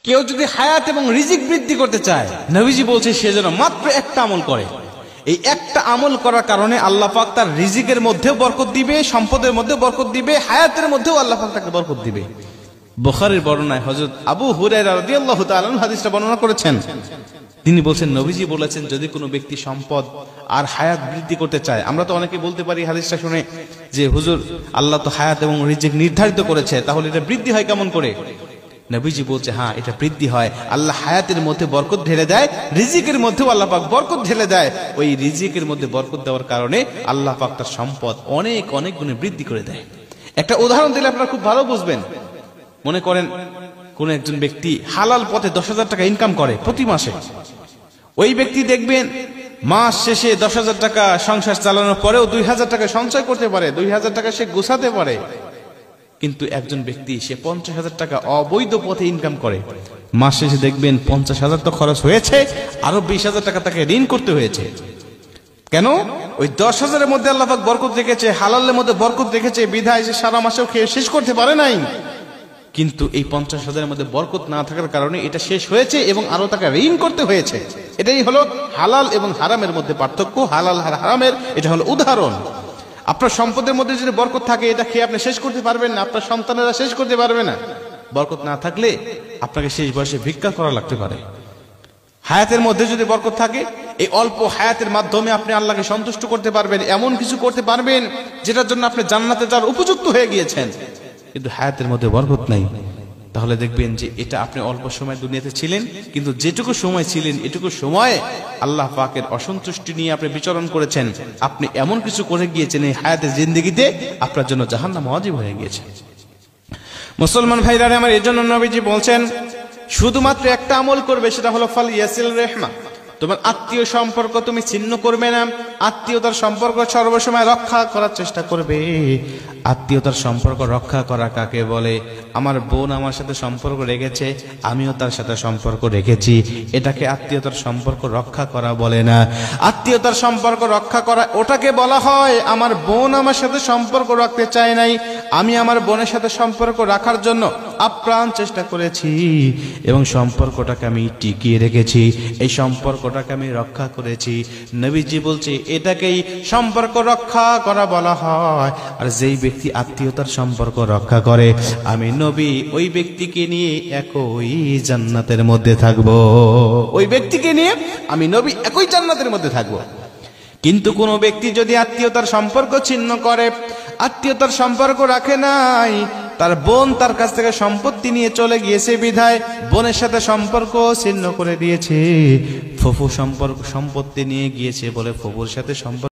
কেউ যদি হায়াত এবং রিজিক বৃদ্ধি করতে চায়, নবীজি বলছে সে যেন মাত্র একটা আমল করে। এই একটা আমল করার কারণে আল্লাহ পাক তার রিজিকের মধ্যেও বরকত দিবে, সম্পদের মধ্যেও বরকত দিবে, হায়াতের মধ্যেও আল্লাহ পাক তাকে বরকত দিবে। বুখারীর বর্ণনায় হযরত আবু হুরায়রা রাদিয়াল্লাহু তাআলা হাদিসটা বর্ণনা করেছেন। তিনি বলছেন নবীজি বলেছেন যদি কোনো ব্যক্তি সম্পদ আর হায়াত বৃদ্ধি করতে চায়, আমরা তো অনেকে বলতে পারি হাদিসটা শুনে যে হুজুর আল্লাহ তো হায়াত এবং রিজিক নির্ধারিত করেছে, তাহলে এটা বৃদ্ধি হয় কেমন করে? নবীজি বলছে হ্যাঁ, এটা বৃদ্ধি হয়। আল্লাহ হায়াতের মধ্যে বরকত ঢেলে দেয়, রিজিকের মধ্যেও আল্লাহ পাক বরকত ঢেলে দেয়। ওই রিজিকের মধ্যে বরকত দেওয়ার কারণে আল্লাহ পাক তার সম্পদ অনেক অনেক গুণে বৃদ্ধি করে দেয়। একটা উদাহরণ দিলে আপনারা খুব ভালো বুঝবেন। মনে করেন কোন একজন ব্যক্তি হালাল পথে 10,000 টাকা ইনকাম করে প্রতি মাসে। ওই ব্যক্তি দেখবেন মাস শেষে 10,000 টাকা সংসার চালানোর পরেও 2,000 টাকা সঞ্চয় করতে পারে, 2,000 টাকা সে গোছাতে পারে। কিন্তু একজন ব্যক্তি সে 50,000 টাকা অবৈধ পথে ইনকাম করে, মাস শেষে দেখবেন 50,000 তো খরচ হয়েছে, আরো 20,000 টাকা তাকে ঋণ করতে হয়েছে। কেন? ওই 10,000-এর মধ্যে আল্লাহ পাক বরকত রেখেছে, হালালের মধ্যে বরকত রেখেছে, বিধায় সে সারা মাসেও খেয়ে শেষ করতে পারে নাই। কিন্তু এই 50,000-এর মধ্যে বরকত না থাকার কারণে এটা শেষ হয়েছে এবং আরো তাকে ঋণ করতে হয়েছে। এটাই হলো হালাল এবং হারামের মধ্যে পার্থক্য। হালাল আর হারামের এটা হলো উদাহরণ। আপনার সম্পদের মধ্যে যদি বরকত থাকে, এটা খেয়ে আপনি শেষ করতে পারবেন না, আপনার সন্তানেরা শেষ করতে পারবে না। বরকত না থাকলে আপনাকে শেষ বয়সে ভিক্ষা করা লাগতে পারে। হায়াতের মধ্যে যদি বরকত থাকে, এই অল্প হায়াতের মাধ্যমে আপনি আল্লাহকে সন্তুষ্ট করতে পারবেন, এমন কিছু করতে পারবেন যেটার জন্য আপনি জান্নাতে যাওয়ার উপযুক্ত হয়ে গিয়েছেন। কিন্তু হায়াতের মধ্যে বরকত নাই, তাহলে দেখবেন যে এটা আপনি অল্প সময় দুনিয়াতে ছিলেন, কিন্তু যেটুকু সময় ছিলেন এটুকু সময়ে আল্লাহ পাকের অসন্তুষ্টি নিয়ে আপনি বিচরণ করেছেন। আপনি এমন কিছু করে গিয়েছেন এই হায়াতের জিন্দেগিতে আপনার জন্য জাহান্নাম ওয়াজিব হয়ে গিয়েছে। মুসলমান ভাইরা আমার, এই জন্য নবীজি বলছেন শুধুমাত্র একটা আমল করবে, সেটা হলো ফাল ইয়াসিল রেহমা। তোমার আত্মীয় সম্পর্ক তুমি ছিন্ন করবে না, আত্মীয়তার সম্পর্ক সর্বসময় রক্ষা করার চেষ্টা করবে। আত্মীয়তার সম্পর্ক রক্ষা করা কাকে বলে? আমার বোন আমার সাথে সম্পর্ক রেখেছে, আমিও তার সাথে সম্পর্ক রেখেছি, এটাকে আত্মীয়তার সম্পর্ক রক্ষা করা বলে না। আত্মীয়তার সম্পর্ক রক্ষা করা ওটাকে বলা হয় আমার বোন আমার সাথে সম্পর্ক রাখতে চায় নাই, আমি আমার বোনের সাথে সম্পর্ক রাখার জন্য আপ্রাণ চেষ্টা করেছি এবং সম্পর্কটাকে আমি টিকিয়ে রেখেছি, এই সম্পর্কটাকে আমি রক্ষা করেছি। নবীজি বলছে এটাকেই সম্পর্ক রক্ষা করা বলা হয়। আর যেই ব্যক্তি আত্মীয়তার সম্পর্ক রক্ষা করে, আমি নবী ওই ব্যক্তিকে নিয়ে একই জান্নাতের মধ্যে থাকবো। ওই ব্যক্তিকে নিয়ে আমি নবী একই জান্নাতের মধ্যে থাকবো। কিন্তু কোনো ব্যক্তি যদি আত্মীয়তার সম্পর্ক ছিন্ন করে, আত্মীয়তার সম্পর্ক রাখে নাই, তার বোন তার কাছ থেকে সম্পত্তি নিয়ে চলে গিয়েছে বিধায় বোনের সাথে সম্পর্ক ছিন্ন করে দিয়েছে, ফুফু সম্পত্তি নিয়ে গিয়েছে বলে ফুফুর সাথে সম্পর্ক